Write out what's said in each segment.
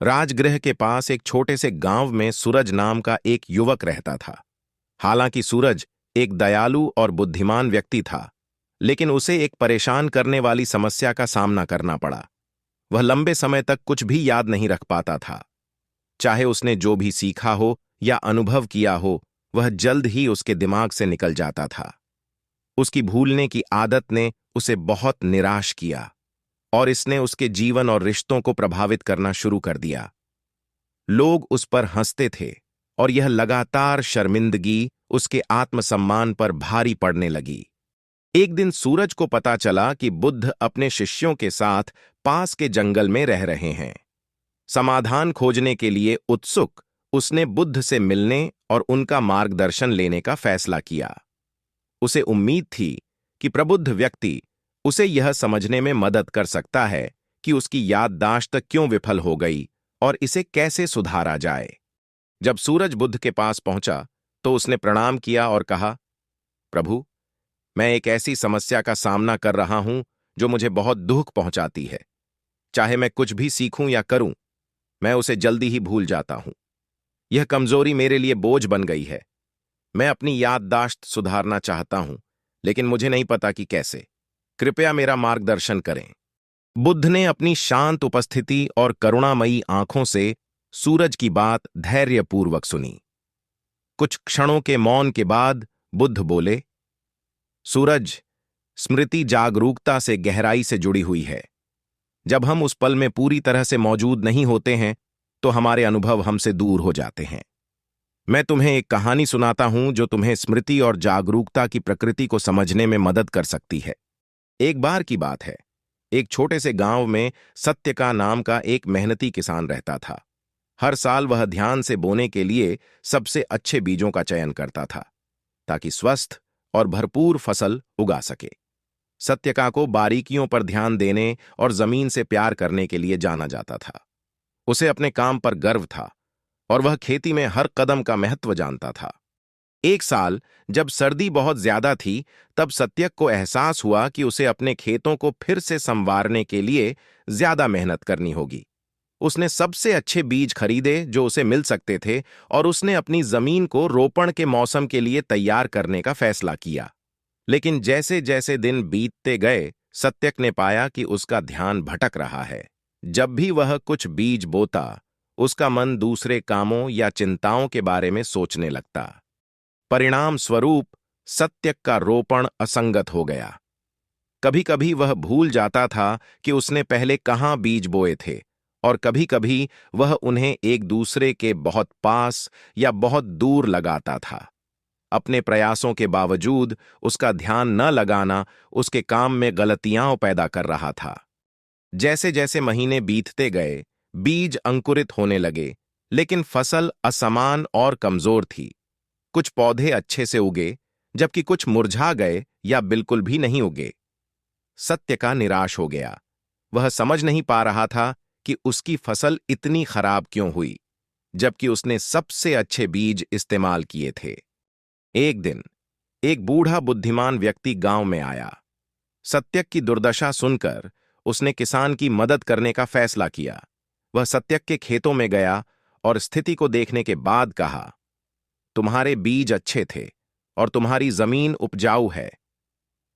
राजगृह के पास एक छोटे से गांव में सूरज नाम का एक युवक रहता था। हालांकि सूरज एक दयालु और बुद्धिमान व्यक्ति था, लेकिन उसे एक परेशान करने वाली समस्या का सामना करना पड़ा। वह लंबे समय तक कुछ भी याद नहीं रख पाता था। चाहे उसने जो भी सीखा हो या अनुभव किया हो, वह जल्द ही उसके दिमाग से निकल जाता था। उसकी भूलने की आदत ने उसे बहुत निराश किया और इसने उसके जीवन और रिश्तों को प्रभावित करना शुरू कर दिया। लोग उस पर हंसते थे और यह लगातार शर्मिंदगी उसके आत्मसम्मान पर भारी पड़ने लगी। एक दिन सूरज को पता चला कि बुद्ध अपने शिष्यों के साथ पास के जंगल में रह रहे हैं। समाधान खोजने के लिए उत्सुक, उसने बुद्ध से मिलने और उनका मार्गदर्शन लेने का फैसला किया। उसे उम्मीद थी कि प्रबुद्ध व्यक्ति उसे यह समझने में मदद कर सकता है कि उसकी याददाश्त क्यों विफल हो गई और इसे कैसे सुधारा जाए। जब सूरज बुद्ध के पास पहुंचा तो उसने प्रणाम किया और कहा, प्रभु, मैं एक ऐसी समस्या का सामना कर रहा हूं जो मुझे बहुत दुख पहुंचाती है। चाहे मैं कुछ भी सीखूं या करूं, मैं उसे जल्दी ही भूल जाता हूं। यह कमजोरी मेरे लिए बोझ बन गई है। मैं अपनी याददाश्त सुधारना चाहता हूं, लेकिन मुझे नहीं पता कि कैसे। कृपया मेरा मार्गदर्शन करें। बुद्ध ने अपनी शांत उपस्थिति और करुणामयी आंखों से सूरज की बात धैर्यपूर्वक सुनी। कुछ क्षणों के मौन के बाद बुद्ध बोले, सूरज, स्मृति जागरूकता से गहराई से जुड़ी हुई है। जब हम उस पल में पूरी तरह से मौजूद नहीं होते हैं तो हमारे अनुभव हमसे दूर हो जाते हैं। मैं तुम्हें एक कहानी सुनाता हूं जो तुम्हें स्मृति और जागरूकता की प्रकृति को समझने में मदद कर सकती है। एक बार की बात है, एक छोटे से गांव में सत्यका नाम का एक मेहनती किसान रहता था। हर साल वह ध्यान से बोने के लिए सबसे अच्छे बीजों का चयन करता था ताकि स्वस्थ और भरपूर फसल उगा सके। सत्यका को बारीकियों पर ध्यान देने और जमीन से प्यार करने के लिए जाना जाता था। उसे अपने काम पर गर्व था और वह खेती में हर कदम का महत्व जानता था। एक साल जब सर्दी बहुत ज्यादा थी, तब सत्यक को एहसास हुआ कि उसे अपने खेतों को फिर से संवारने के लिए ज्यादा मेहनत करनी होगी। उसने सबसे अच्छे बीज खरीदे जो उसे मिल सकते थे और उसने अपनी जमीन को रोपण के मौसम के लिए तैयार करने का फैसला किया। लेकिन जैसे जैसे दिन बीतते गए, सत्यक ने पाया कि उसका ध्यान भटक रहा है। जब भी वह कुछ बीज बोता, उसका मन दूसरे कामों या चिंताओं के बारे में सोचने लगता। परिणाम स्वरूप सत्यक का रोपण असंगत हो गया। कभी कभी वह भूल जाता था कि उसने पहले कहाँ बीज बोए थे और कभी कभी वह उन्हें एक दूसरे के बहुत पास या बहुत दूर लगाता था। अपने प्रयासों के बावजूद उसका ध्यान न लगाना उसके काम में गलतियां पैदा कर रहा था। जैसे जैसे महीने बीतते गए, बीज अंकुरित होने लगे, लेकिन फसल असमान और कमजोर थी। कुछ पौधे अच्छे से उगे, जबकि कुछ मुरझा गए या बिल्कुल भी नहीं उगे। सत्यका निराश हो गया। वह समझ नहीं पा रहा था कि उसकी फसल इतनी खराब क्यों हुई, जबकि उसने सबसे अच्छे बीज इस्तेमाल किए थे। एक दिन एक बूढ़ा बुद्धिमान व्यक्ति गांव में आया। सत्यक की दुर्दशा सुनकर उसने किसान की मदद करने का फैसला किया। वह सत्यक के खेतों में गया और स्थिति को देखने के बाद कहा, तुम्हारे बीज अच्छे थे और तुम्हारी जमीन उपजाऊ है,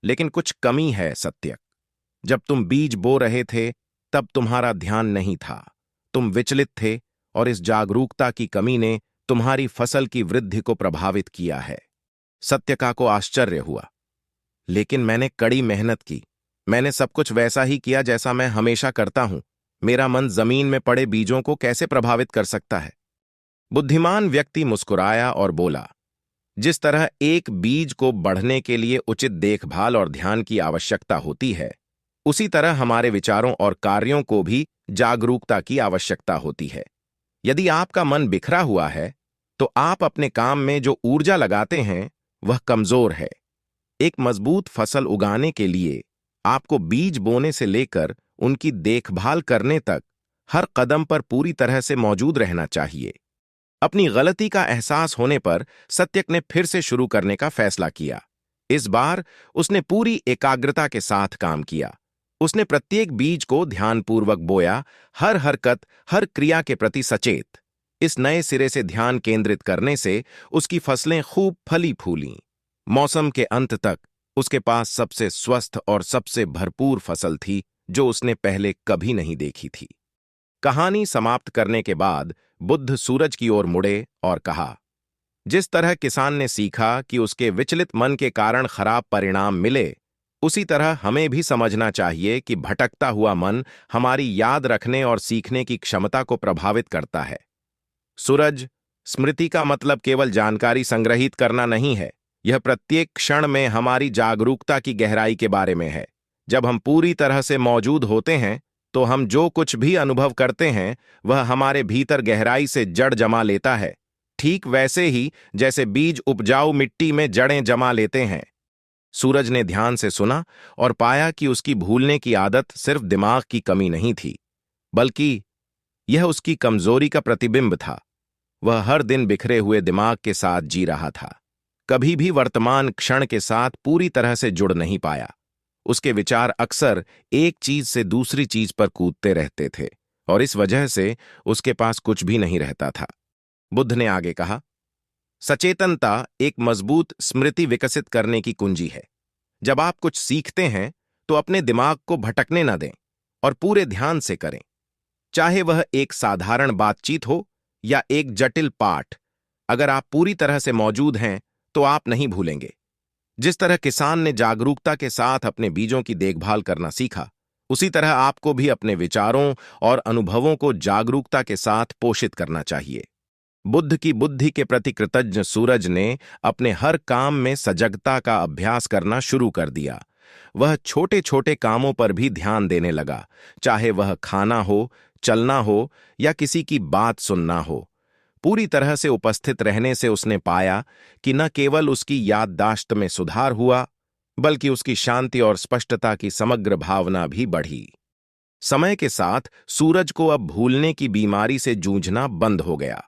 लेकिन कुछ कमी है सत्यक। जब तुम बीज बो रहे थे तब तुम्हारा ध्यान नहीं था। तुम विचलित थे और इस जागरूकता की कमी ने तुम्हारी फसल की वृद्धि को प्रभावित किया है। सत्यका को आश्चर्य हुआ, लेकिन मैंने कड़ी मेहनत की। मैंने सब कुछ वैसा ही किया जैसा मैं हमेशा करता हूं। मेरा मन जमीन में पड़े बीजों को कैसे प्रभावित कर सकता है? बुद्धिमान व्यक्ति मुस्कुराया और बोला, जिस तरह एक बीज को बढ़ने के लिए उचित देखभाल और ध्यान की आवश्यकता होती है, उसी तरह हमारे विचारों और कार्यों को भी जागरूकता की आवश्यकता होती है। यदि आपका मन बिखरा हुआ है, तो आप अपने काम में जो ऊर्जा लगाते हैं वह कमजोर है। एक मजबूत फसल उगाने के लिए आपको बीज बोने से लेकर उनकी देखभाल करने तक हर कदम पर पूरी तरह से मौजूद रहना चाहिए। अपनी गलती का एहसास होने पर सत्यक ने फिर से शुरू करने का फैसला किया। इस बार उसने पूरी एकाग्रता के साथ काम किया। उसने प्रत्येक बीज को ध्यानपूर्वक बोया, हर हरकत, हर क्रिया के प्रति सचेत। इस नए सिरे से ध्यान केंद्रित करने से उसकी फसलें खूब फली फूलीं। मौसम के अंत तक उसके पास सबसे स्वस्थ और सबसे भरपूर फसल थी जो उसने पहले कभी नहीं देखी थी। कहानी समाप्त करने के बाद बुद्ध सूरज की ओर मुड़े और कहा, जिस तरह किसान ने सीखा कि उसके विचलित मन के कारण खराब परिणाम मिले, उसी तरह हमें भी समझना चाहिए कि भटकता हुआ मन हमारी याद रखने और सीखने की क्षमता को प्रभावित करता है। सूरज, स्मृति का मतलब केवल जानकारी संग्रहित करना नहीं है, यह प्रत्येक क्षण में हमारी जागरूकता की गहराई के बारे में है। जब हम पूरी तरह से मौजूद होते हैं तो हम जो कुछ भी अनुभव करते हैं वह हमारे भीतर गहराई से जड़ जमा लेता है, ठीक वैसे ही जैसे बीज उपजाऊ मिट्टी में जड़ें जमा लेते हैं। सूरज ने ध्यान से सुना और पाया कि उसकी भूलने की आदत सिर्फ दिमाग की कमी नहीं थी, बल्कि यह उसकी कमजोरी का प्रतिबिंब था। वह हर दिन बिखरे हुए दिमाग के साथ जी रहा था, कभी भी वर्तमान क्षण के साथ पूरी तरह से जुड़ नहीं पाया। उसके विचार अक्सर एक चीज से दूसरी चीज पर कूदते रहते थे और इस वजह से उसके पास कुछ भी नहीं रहता था। बुद्ध ने आगे कहा, सचेतनता एक मजबूत स्मृति विकसित करने की कुंजी है। जब आप कुछ सीखते हैं तो अपने दिमाग को भटकने न दें और पूरे ध्यान से करें, चाहे वह एक साधारण बातचीत हो या एक जटिल पाठ। अगर आप पूरी तरह से मौजूद हैं तो आप नहीं भूलेंगे। जिस तरह किसान ने जागरूकता के साथ अपने बीजों की देखभाल करना सीखा, उसी तरह आपको भी अपने विचारों और अनुभवों को जागरूकता के साथ पोषित करना चाहिए। बुद्ध की बुद्धि के प्रति कृतज्ञ सूरज ने अपने हर काम में सजगता का अभ्यास करना शुरू कर दिया। वह छोटे छोटे कामों पर भी ध्यान देने लगा, चाहे वह खाना हो, चलना हो या किसी की बात सुनना हो। पूरी तरह से उपस्थित रहने से उसने पाया कि न केवल उसकी याददाश्त में सुधार हुआ, बल्कि उसकी शांति और स्पष्टता की समग्र भावना भी बढ़ी। समय के साथ सूरज को अब भूलने की बीमारी से जूझना बंद हो गया।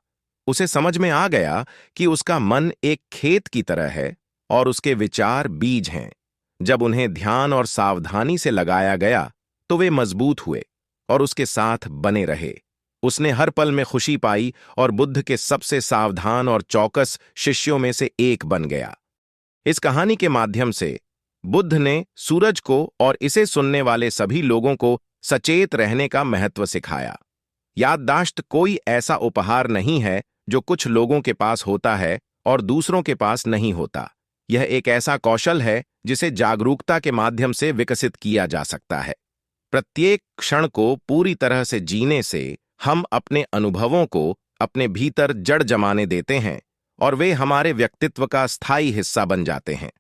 उसे समझ में आ गया कि उसका मन एक खेत की तरह है और उसके विचार बीज हैं। जब उन्हें ध्यान और सावधानी से लगाया गया तो वे मजबूत हुए और उसके साथ बने रहे। उसने हर पल में खुशी पाई और बुद्ध के सबसे सावधान और चौकस शिष्यों में से एक बन गया। इस कहानी के माध्यम से बुद्ध ने सूरज को और इसे सुनने वाले सभी लोगों को सचेत रहने का महत्व सिखाया। याददाश्त कोई ऐसा उपहार नहीं है जो कुछ लोगों के पास होता है और दूसरों के पास नहीं होता। यह एक ऐसा कौशल है जिसे जागरूकता के माध्यम से विकसित किया जा सकता है। प्रत्येक क्षण को पूरी तरह से जीने से हम अपने अनुभवों को अपने भीतर जड़ जमाने देते हैं और वे हमारे व्यक्तित्व का स्थायी हिस्सा बन जाते हैं।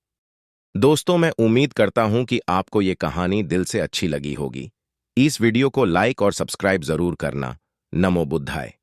दोस्तों, मैं उम्मीद करता हूं कि आपको ये कहानी दिल से अच्छी लगी होगी। इस वीडियो को लाइक और सब्सक्राइब जरूर करना। नमो बुद्धाय।